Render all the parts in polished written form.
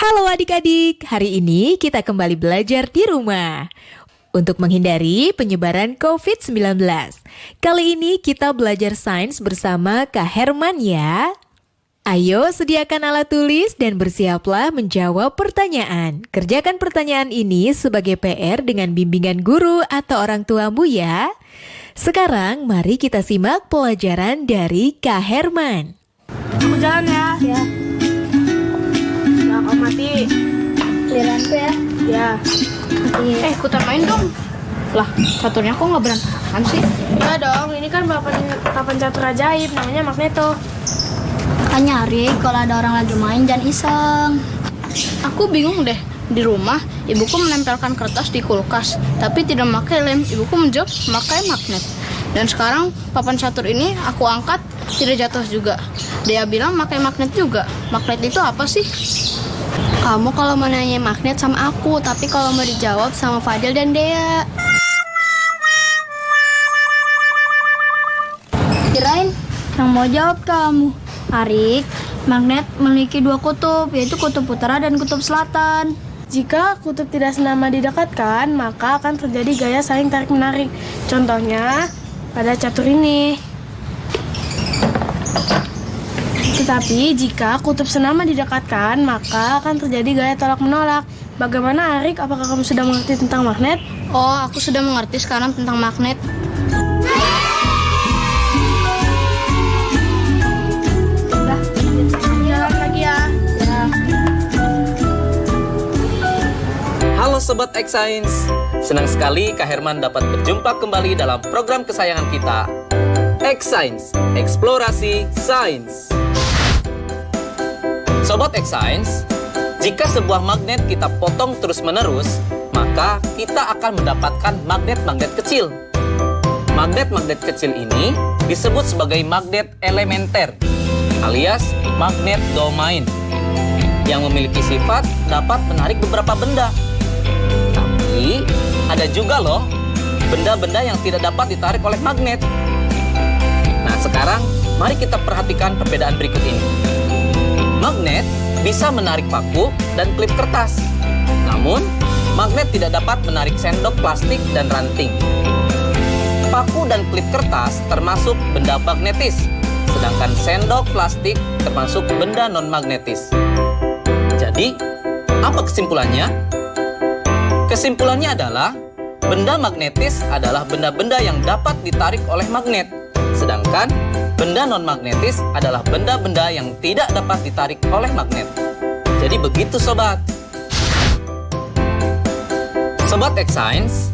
Halo adik-adik, hari ini kita kembali belajar di rumah untuk menghindari penyebaran COVID-19. Kali ini kita belajar sains bersama Kak Herman ya. Ayo sediakan alat tulis dan bersiaplah menjawab pertanyaan. Kerjakan pertanyaan ini sebagai PR dengan bimbingan guru atau orang tuamu ya. Sekarang mari kita simak pelajaran dari Kak Herman. Aku jalan ya. Ya, Ya, kau mati. giliranku ya. Ya. Iya. Ikutan main dong. Lah, caturnya kok nggak berantakan sih? Ya dong, ini kan papan catur ajaib, namanya Magneto. Kan nyari kalau ada orang lagi main jangan iseng. Aku bingung deh. Di rumah, ibuku menempelkan kertas di kulkas, tapi tidak memakai lem. Ibuku menjawab memakai magnet. Dan sekarang papan catur ini aku angkat, tidak jatuh juga. Dia bilang pakai magnet juga. Magnet itu apa sih? Kamu kalau mau nanya magnet sama aku, tapi kalau mau dijawab sama Fadil dan Dea. Kirain yang mau jawab kamu. Arik, magnet memiliki dua kutub, yaitu kutub utara dan kutub selatan. Jika kutub tidak senama didekatkan, maka akan terjadi gaya saling tarik-menarik. Contohnya pada catur ini. Tetapi jika kutub senama didekatkan, maka akan terjadi gaya tolak-menolak. Bagaimana Arik? Apakah kamu sudah mengerti tentang magnet? Oh, aku sudah mengerti sekarang tentang magnet. Jalan lagi ya. Halo Sobat X-Science, senang sekali Kak Herman dapat berjumpa kembali dalam program kesayangan kita, X-Science, Eksplorasi Sains. Sobat X-Science, jika sebuah magnet kita potong terus-menerus, maka kita akan mendapatkan magnet-magnet kecil. Magnet-magnet kecil ini disebut sebagai magnet elementer, alias magnet domain, yang memiliki sifat dapat menarik beberapa benda. Tapi ada juga loh benda-benda yang tidak dapat ditarik oleh magnet. Nah sekarang mari kita perhatikan perbedaan berikut ini. Magnet bisa menarik paku dan klip kertas. Namun magnet tidak dapat menarik sendok plastik dan ranting. Paku dan klip kertas termasuk benda magnetis, sedangkan sendok plastik termasuk benda non-magnetis. Jadi, apa kesimpulannya? Kesimpulannya adalah, benda magnetis adalah benda-benda yang dapat ditarik oleh magnet, sedangkan benda non-magnetis adalah benda-benda yang tidak dapat ditarik oleh magnet. Jadi begitu sobat. Sobat X-Science,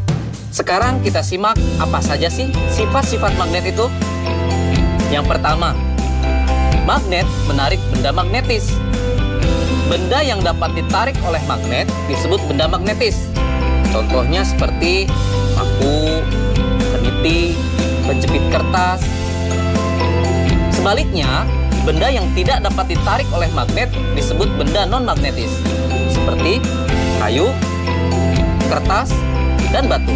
sekarang kita simak apa saja sih sifat-sifat magnet itu. Yang pertama, magnet menarik benda magnetis. Benda yang dapat ditarik oleh magnet disebut benda magnetis. Contohnya seperti paku, peniti, penjepit kertas. Sebaliknya, benda yang tidak dapat ditarik oleh magnet disebut benda non-magnetis, seperti kayu, kertas, dan batu.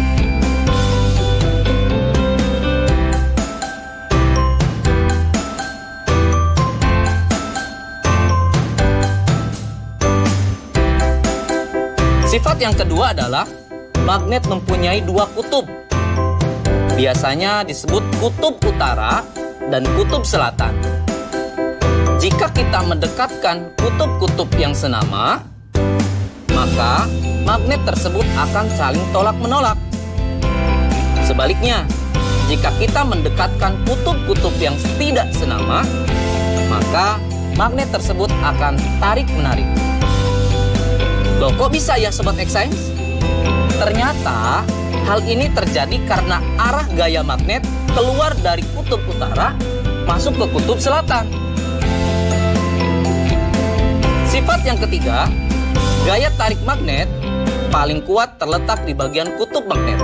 Sifat yang kedua adalah magnet mempunyai dua kutub. Biasanya disebut kutub utara dan kutub selatan. Jika kita mendekatkan kutub-kutub yang senama, maka magnet tersebut akan saling tolak-menolak. Sebaliknya, jika kita mendekatkan kutub-kutub yang tidak senama, maka magnet tersebut akan tarik-menarik. Loh, kok bisa ya Sobat X-Science? Ternyata hal ini terjadi karena arah gaya magnet keluar dari kutub utara masuk ke kutub selatan. Sifat yang ketiga, gaya tarik magnet paling kuat terletak di bagian kutub magnet.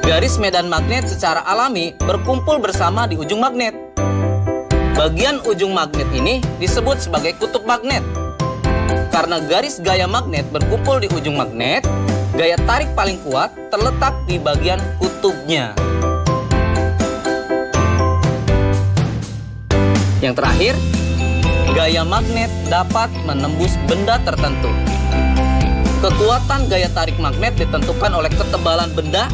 Garis medan magnet secara alami berkumpul bersama di ujung magnet. Bagian ujung magnet ini disebut sebagai kutub magnet. Karena garis gaya magnet berkumpul di ujung magnet, gaya tarik paling kuat terletak di bagian kutubnya. Yang terakhir, gaya gaya magnet dapat menembus benda tertentu. Kekuatan gaya tarik magnet ditentukan oleh ketebalan benda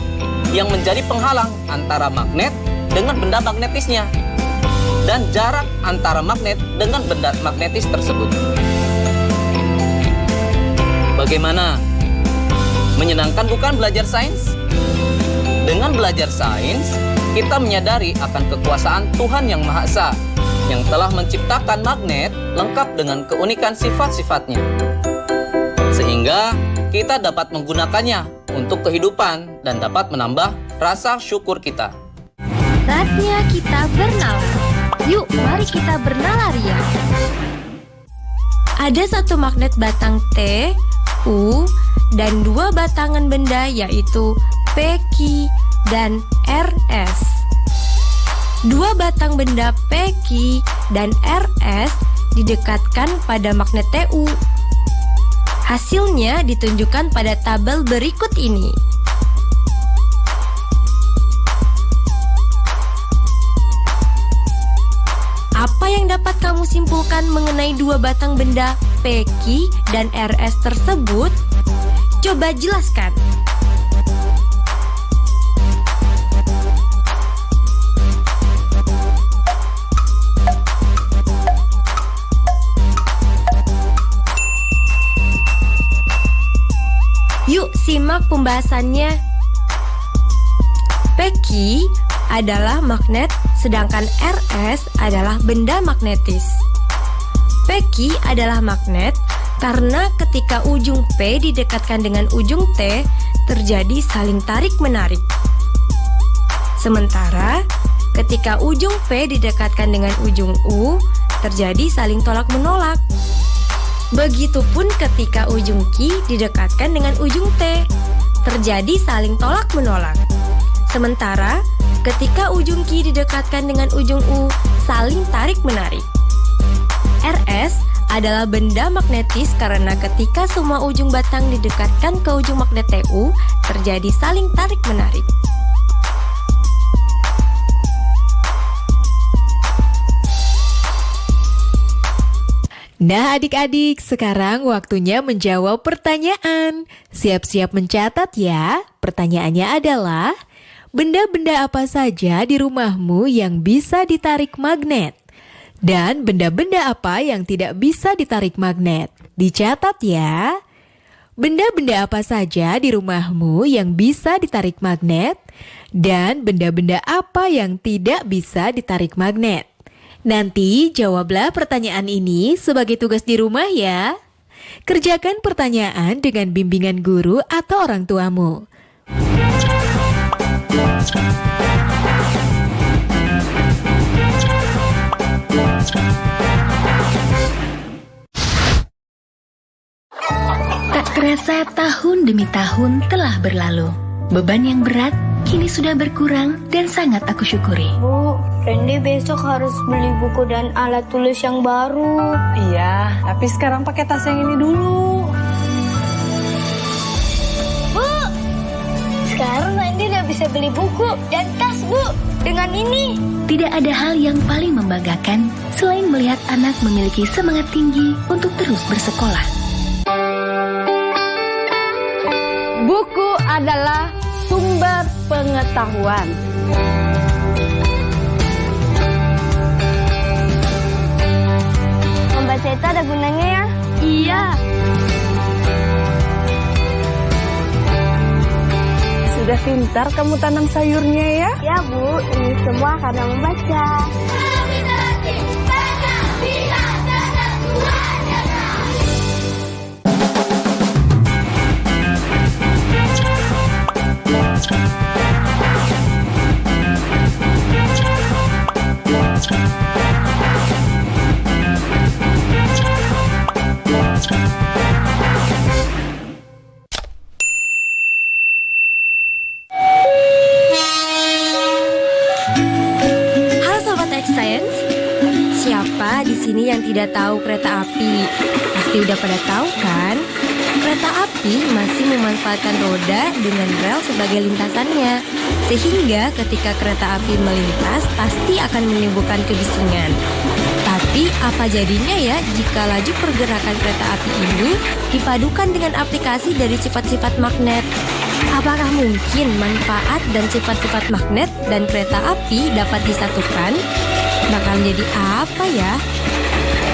yang menjadi penghalang antara magnet dengan benda magnetisnya dan jarak antara magnet dengan benda magnetis tersebut. Bagaimana? Menyenangkan bukan belajar sains? Dengan belajar sains, kita menyadari akan kekuasaan Tuhan Yang Maha Esa yang telah menciptakan magnet lengkap dengan keunikan sifat-sifatnya. Sehingga kita dapat menggunakannya untuk kehidupan dan dapat menambah rasa syukur kita. Saatnya kita bernalar. Yuk, mari kita bernalar ya. Ada satu magnet batang T, U, dan dua batangan benda yaitu P, Q, dan RS. Dua batang benda P, Q, dan RS didekatkan pada magnet TU. Hasilnya ditunjukkan pada tabel berikut ini. Apa yang dapat kamu simpulkan mengenai dua batang benda P, Q, dan RS tersebut? Coba jelaskan. Yuk simak pembahasannya. P, Q adalah magnet, sedangkan RS adalah benda magnetis. P, Q adalah magnet karena ketika ujung P didekatkan dengan ujung T, terjadi saling tarik-menarik. Sementara ketika ujung P didekatkan dengan ujung U, terjadi saling tolak-menolak. Begitupun ketika ujung Q didekatkan dengan ujung T, terjadi saling tolak-menolak. Sementara ketika ujung Q didekatkan dengan ujung U, saling tarik-menarik. RS adalah benda magnetis karena ketika semua ujung batang didekatkan ke ujung magnet TU, terjadi saling tarik-menarik. Nah adik-adik, sekarang waktunya menjawab pertanyaan. Siap-siap mencatat ya. Pertanyaannya adalah, benda-benda apa saja di rumahmu yang bisa ditarik magnet? Dan benda-benda apa yang tidak bisa ditarik magnet? Dicatat ya. Benda-benda apa saja di rumahmu yang bisa ditarik magnet? Dan benda-benda apa yang tidak bisa ditarik magnet? Nanti jawablah pertanyaan ini sebagai tugas di rumah ya. Kerjakan pertanyaan dengan bimbingan guru atau orang tuamu. Tak terasa tahun demi tahun telah berlalu. Beban yang berat kini sudah berkurang dan sangat aku syukuri. Bu, Randy besok harus beli buku dan alat tulis yang baru. Iya, tapi sekarang pakai tas yang ini dulu. Bu, sekarang Randy udah bisa beli buku dan tas, Bu. Dengan ini. Tidak ada hal yang paling membanggakan selain melihat anak memiliki semangat tinggi untuk terus bersekolah. Buku adalah sumber pengetahuan. Membaca itu ada gunanya ya? Iya. Sudah pintar kamu tanam sayurnya ya? Ya Bu, ini semua karena membaca. Siapa di sini yang tidak tahu kereta api? Pasti udah pada tahu kan? Kereta api masih memanfaatkan roda dengan rel sebagai lintasannya. Sehingga ketika kereta api melintas pasti akan menimbulkan kebisingan. Tapi Tapi apa jadinya ya jika laju pergerakan kereta api ini dipadukan dengan aplikasi dari sifat-sifat magnet? Apakah mungkin manfaat dan sifat-sifat magnet dan kereta api dapat disatukan? Bakal menjadi apa ya?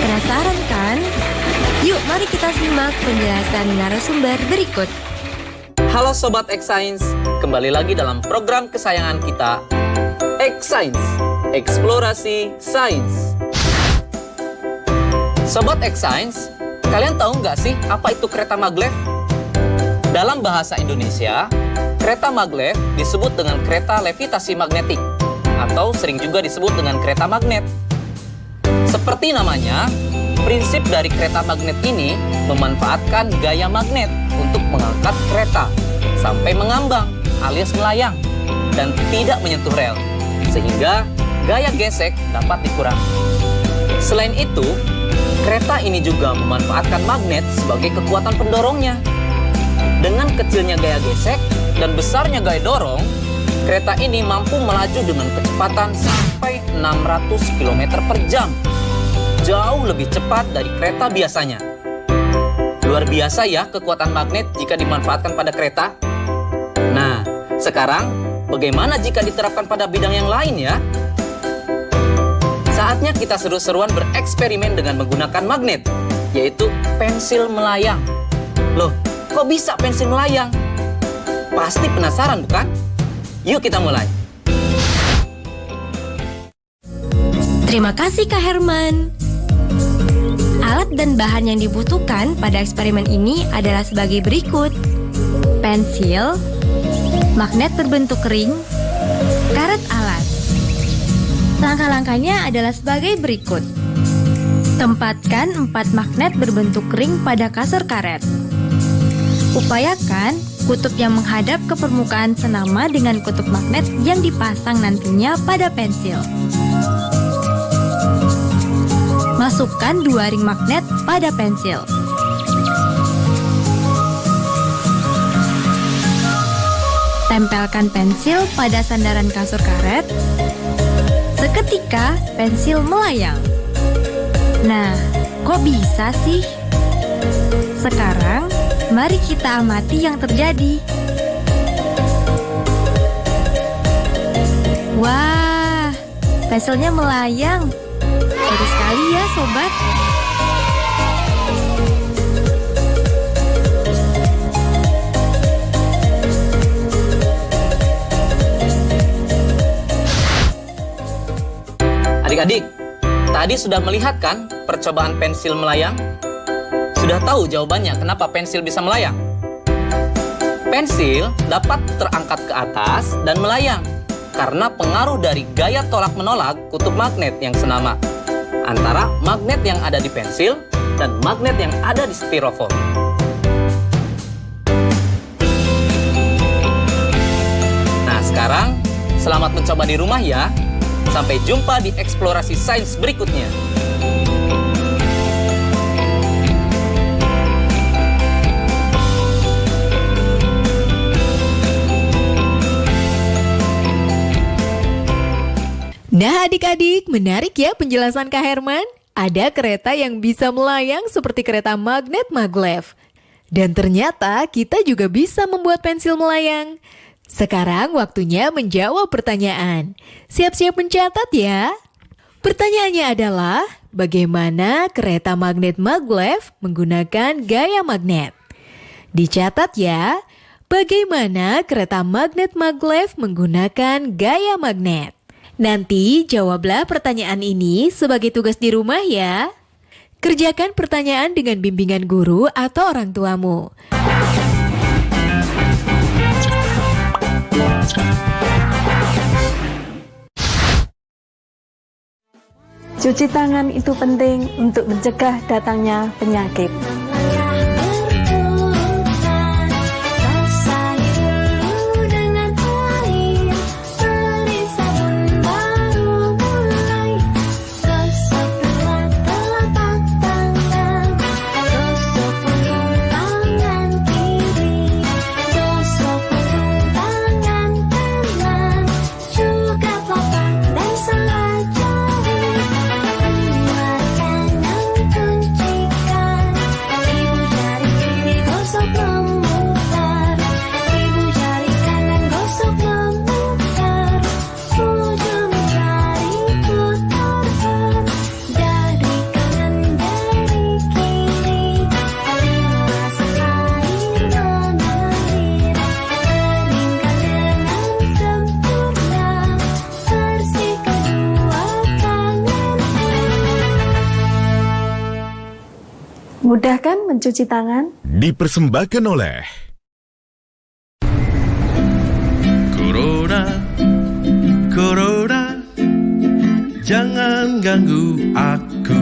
Penasaran kan? Yuk mari kita simak penjelasan narasumber berikut. Halo Sobat X-Science, kembali lagi dalam program kesayangan kita, X-Science, Eksplorasi Sains. Sobat X-Science, kalian tahu nggak sih apa itu kereta maglev? Dalam bahasa Indonesia, kereta maglev disebut dengan kereta levitasi magnetik, atau sering juga disebut dengan kereta magnet. Seperti namanya, prinsip dari kereta magnet ini memanfaatkan gaya magnet untuk mengangkat kereta sampai mengambang alias melayang dan tidak menyentuh rel, sehingga gaya gesek dapat dikurangi. Selain itu, kereta ini juga memanfaatkan magnet sebagai kekuatan pendorongnya. Dengan kecilnya gaya gesek dan besarnya gaya dorong, kereta ini mampu melaju dengan kecepatan sampai 600 km per jam. Jauh lebih cepat dari kereta biasanya. Luar biasa ya kekuatan magnet jika dimanfaatkan pada kereta. Nah, sekarang bagaimana jika diterapkan pada bidang yang lain ya? Saatnya kita seru-seruan bereksperimen dengan menggunakan magnet, yaitu pensil melayang. Loh, kok bisa pensil melayang? Pasti penasaran bukan? Yuk kita mulai. Terima kasih Kak Herman. Alat dan bahan yang dibutuhkan pada eksperimen ini adalah sebagai berikut. Pensil, magnet berbentuk ring, karet alat. Langkah-langkahnya adalah sebagai berikut. Tempatkan 4 magnet berbentuk ring pada kasar karet. Upayakan kutub yang menghadap ke permukaan senama dengan kutub magnet yang dipasang nantinya pada pensil. Masukkan 2 ring magnet pada pensil. Tempelkan pensil pada sandaran kasur karet. Seketika pensil melayang. Nah, kok bisa sih? Sekarang, mari kita amati yang terjadi. Wah, pensilnya melayang. Bagus sekali ya, sobat. Adik-adik, tadi sudah melihat kan percobaan pensil melayang? Sudah tahu jawabannya kenapa pensil bisa melayang? Pensil dapat terangkat ke atas dan melayang karena pengaruh dari gaya tolak-menolak kutub magnet yang senama antara magnet yang ada di pensil dan magnet yang ada di styrofoam. Nah, sekarang selamat mencoba di rumah ya. Sampai jumpa di eksplorasi sains berikutnya. Nah adik-adik, menarik ya penjelasan Kak Herman. Ada kereta yang bisa melayang seperti kereta magnet maglev. Dan ternyata kita juga bisa membuat pensil melayang. Sekarang waktunya menjawab pertanyaan. Siap-siap mencatat ya. Pertanyaannya adalah, bagaimana kereta magnet maglev menggunakan gaya magnet? Dicatat ya, bagaimana kereta magnet maglev menggunakan gaya magnet? Nanti jawablah pertanyaan ini sebagai tugas di rumah ya. Kerjakan pertanyaan dengan bimbingan guru atau orang tuamu. Cuci tangan itu penting untuk mencegah datangnya penyakit. Mudah kan mencuci tangan? Dipersembahkan oleh Corona, Corona, jangan ganggu aku.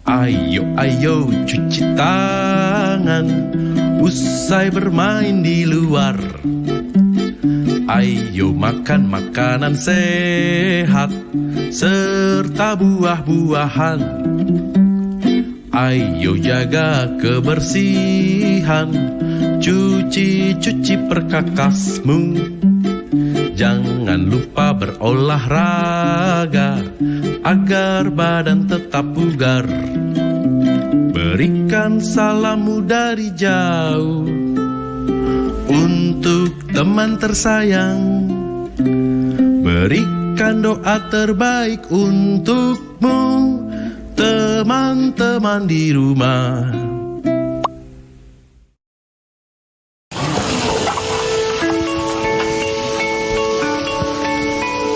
Ayo, ayo cuci tangan, usai bermain di luar. Ayo makan makanan sehat, serta buah-buahan. Ayo jaga kebersihan, cuci perkakasmu. Jangan lupa berolahraga agar badan tetap bugar. Berikan salammu dari jauh untuk teman tersayang. Berikan doa terbaik untukmu, teman-teman di rumah.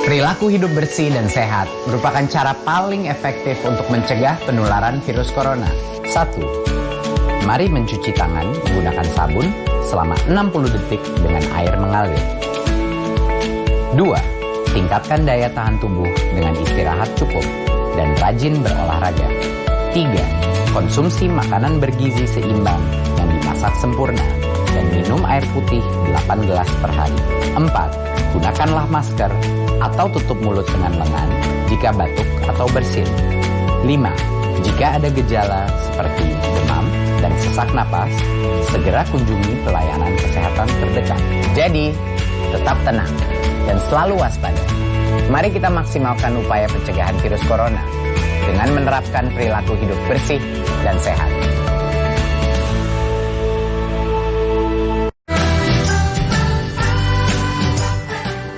Perilaku hidup bersih dan sehat merupakan cara paling efektif untuk mencegah penularan virus corona. 1. Mari mencuci tangan menggunakan sabun selama 60 detik dengan air mengalir. 2. Tingkatkan daya tahan tubuh dengan istirahat cukup dan rajin berolahraga. 3. Konsumsi makanan bergizi seimbang yang dimasak sempurna dan minum air putih 8 gelas per hari. 4. Gunakanlah masker atau tutup mulut dengan lengan jika batuk atau bersin. 5. Jika ada gejala seperti demam dan sesak napas, segera kunjungi pelayanan kesehatan terdekat. Jadi, tetap tenang dan selalu waspada. Mari kita maksimalkan upaya pencegahan virus corona dengan menerapkan perilaku hidup bersih dan sehat.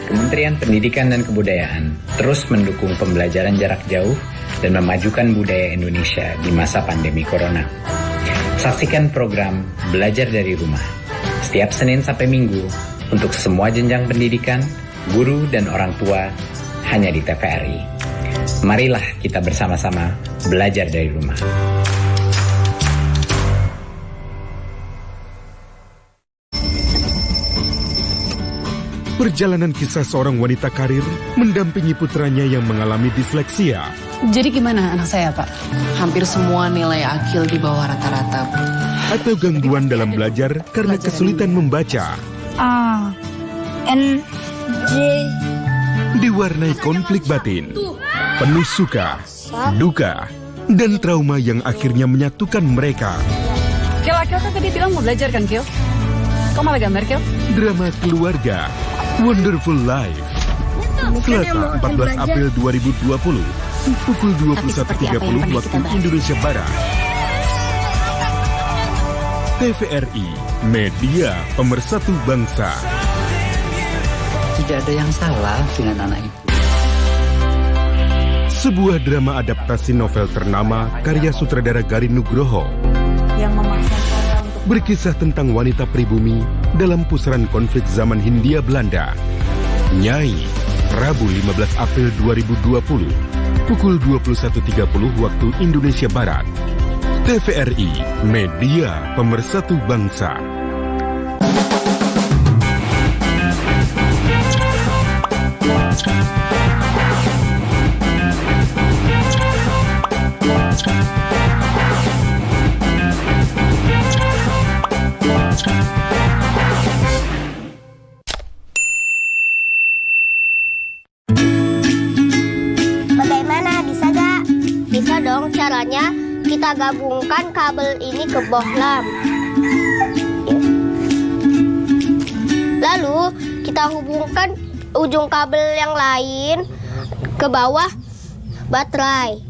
Kementerian Pendidikan dan Kebudayaan terus mendukung pembelajaran jarak jauh dan memajukan budaya Indonesia di masa pandemi corona. Saksikan program Belajar dari Rumah setiap Senin sampai Minggu untuk semua jenjang pendidikan, guru dan orang tua hanya di TVRI. Marilah kita bersama-sama belajar dari rumah. Perjalanan kisah seorang wanita karir mendampingi putranya yang mengalami disleksia. Jadi gimana anak saya, Pak? Hampir semua nilai akil di bawah rata-rata. Atau gangguan dalam belajar karena kesulitan membaca. A, N, J. Diwarnai konflik batin, penuh suka, duka, dan trauma yang akhirnya menyatukan mereka. Kil kan tadi bilang mau belajar kan, Kil? Kok malah gambar, Kil? Drama keluarga Wonderful Life, Selasa 14 April 2020, pukul 21.30 waktu Indonesia Barat. TVRI, media pemersatu bangsa. Tidak ada yang salah dengan anak itu. Sebuah drama adaptasi novel ternama karya sutradara Garin Nugroho Yang memaksa saya untuk berkisah tentang wanita pribumi dalam pusaran konflik zaman Hindia Belanda. Nyai, Rabu 15 April 2020, pukul 21.30 waktu Indonesia Barat. TVRI, media pemersatu bangsa. Bagaimana, bisa gak? Bisa dong, caranya kita gabungkan kabel ini ke bohlam. Lalu kita hubungkan ujung kabel yang lain ke bawah baterai.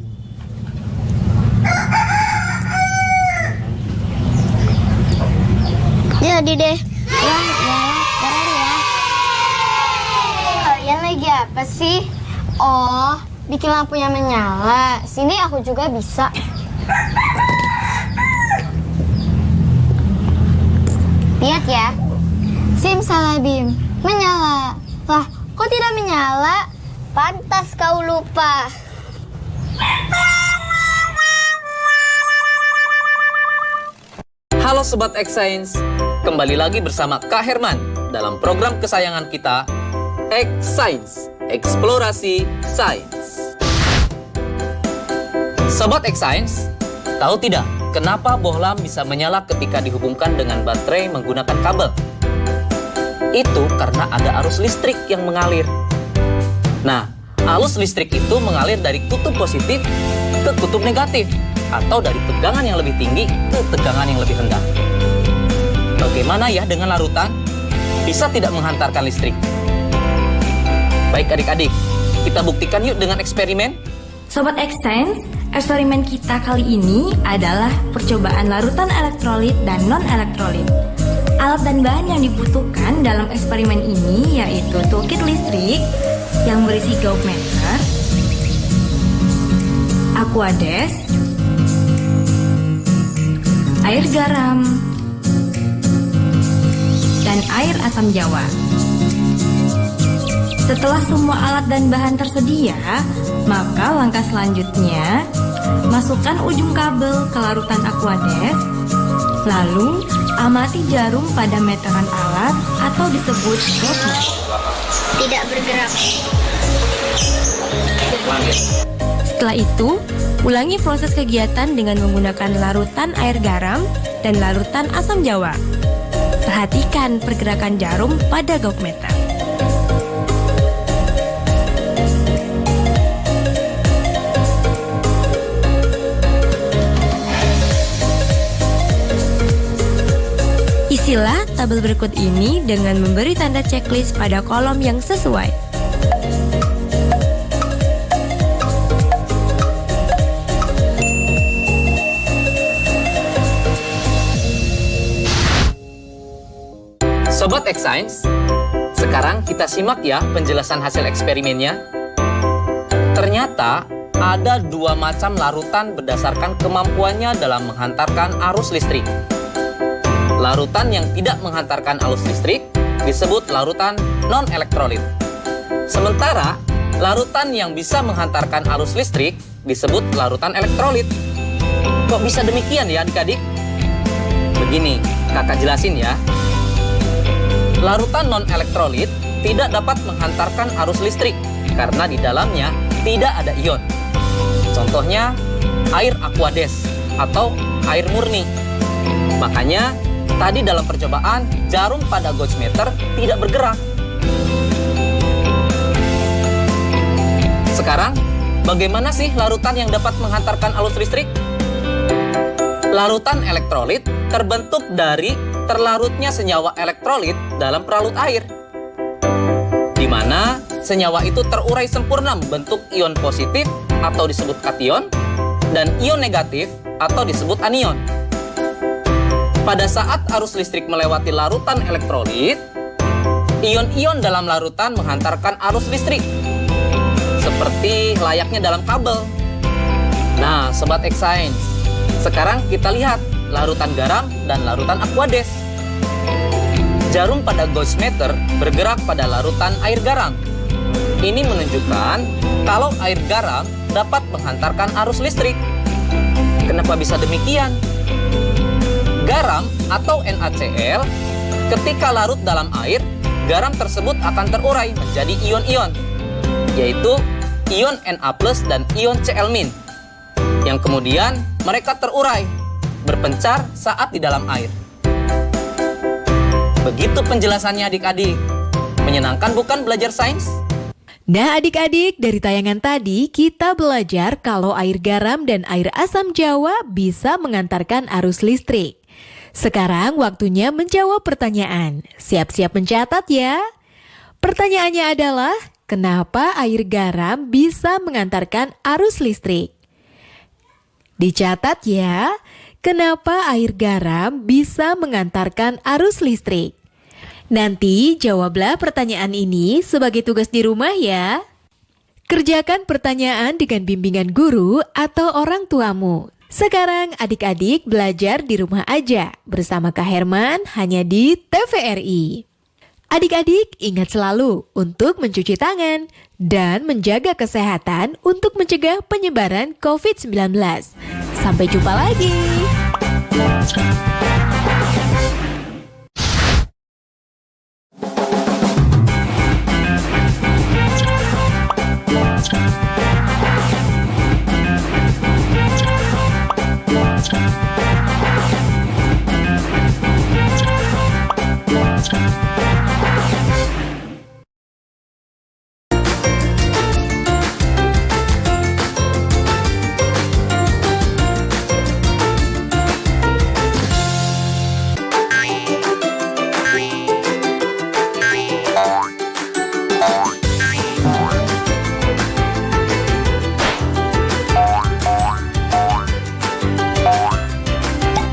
Jadi deh. Ya, keren ya. Kalian lagi apa sih? Oh, bikin lampunya menyala. Sini aku juga bisa. Lihat ya. Simsalabim, menyala. Lah, kok tidak menyala? Pantas kau lupa. Halo Sobat X Science, kembali lagi bersama Kak Herman dalam program kesayangan kita, X Science, Eksplorasi Sains. Sobat X Science, tahu tidak kenapa bohlam bisa menyala ketika dihubungkan dengan baterai menggunakan kabel? Itu karena ada arus listrik yang mengalir. Nah, arus listrik itu mengalir dari kutub positif ke kutub negatif, atau dari tegangan yang lebih tinggi ke tegangan yang lebih rendah. Bagaimana ya dengan larutan? Bisa tidak menghantarkan listrik? Baik adik-adik, kita buktikan yuk dengan eksperimen. Sobat X Science, eksperimen kita kali ini adalah percobaan larutan elektrolit dan non-elektrolit. Alat dan bahan yang dibutuhkan dalam eksperimen ini yaitu toolkit listrik yang berisi gauge-meter, aquades, air garam, dan air asam jawa. Setelah semua alat dan bahan tersedia, maka langkah selanjutnya, masukkan ujung kabel ke larutan aquades, lalu amati jarum pada meteran alat atau disebut gauge. Tidak bergerak. Setelah itu, ulangi proses kegiatan dengan menggunakan larutan air garam dan larutan asam jawa. Perhatikan pergerakan jarum pada gauge-meter. Isilah tabel berikut ini dengan memberi tanda checklist pada kolom yang sesuai. Sobat X Science, sekarang kita simak ya penjelasan hasil eksperimennya. Ternyata ada dua macam larutan berdasarkan kemampuannya dalam menghantarkan arus listrik. Larutan yang tidak menghantarkan arus listrik disebut larutan non-elektrolit. Sementara larutan yang bisa menghantarkan arus listrik disebut larutan elektrolit. Kok bisa demikian ya adik-adik? Begini, kakak jelasin ya. Larutan non-elektrolit tidak dapat menghantarkan arus listrik karena di dalamnya tidak ada ion. Contohnya air aquades atau air murni. Makanya tadi dalam percobaan jarum pada gauge-meter tidak bergerak. Sekarang bagaimana sih larutan yang dapat menghantarkan arus listrik? Larutan elektrolit terbentuk dari terlarutnya senyawa elektrolit dalam peralut air, di mana senyawa itu terurai sempurna membentuk ion positif atau disebut kation dan ion negatif atau disebut anion. Pada saat arus listrik melewati larutan elektrolit, ion-ion dalam larutan menghantarkan arus listrik, seperti layaknya dalam kabel. Nah, Sobat X Science, sekarang kita lihat larutan garam dan larutan aquades. Jarum pada gauge-meter bergerak pada larutan air garam. Ini menunjukkan kalau air garam dapat menghantarkan arus listrik. Kenapa bisa demikian? Garam atau NaCl ketika larut dalam air, garam tersebut akan terurai menjadi ion-ion, yaitu ion Na+ dan ion Cl-, yang kemudian mereka terurai, berpencar saat di dalam air. Begitu penjelasannya adik-adik. Menyenangkan bukan belajar sains? Nah adik-adik, dari tayangan tadi kita belajar kalau air garam dan air asam jawa bisa mengantarkan arus listrik. Sekarang waktunya menjawab pertanyaan. Siap-siap mencatat ya. Pertanyaannya adalah, kenapa air garam bisa mengantarkan arus listrik? Dicatat ya. Kenapa air garam bisa mengantarkan arus listrik? Nanti jawablah pertanyaan ini sebagai tugas di rumah ya. Kerjakan pertanyaan dengan bimbingan guru atau orang tuamu. Sekarang adik-adik belajar di rumah aja bersama Kak Herman hanya di TVRI. Adik-adik ingat selalu untuk mencuci tangan dan menjaga kesehatan untuk mencegah penyebaran COVID-19. Sampai jumpa lagi.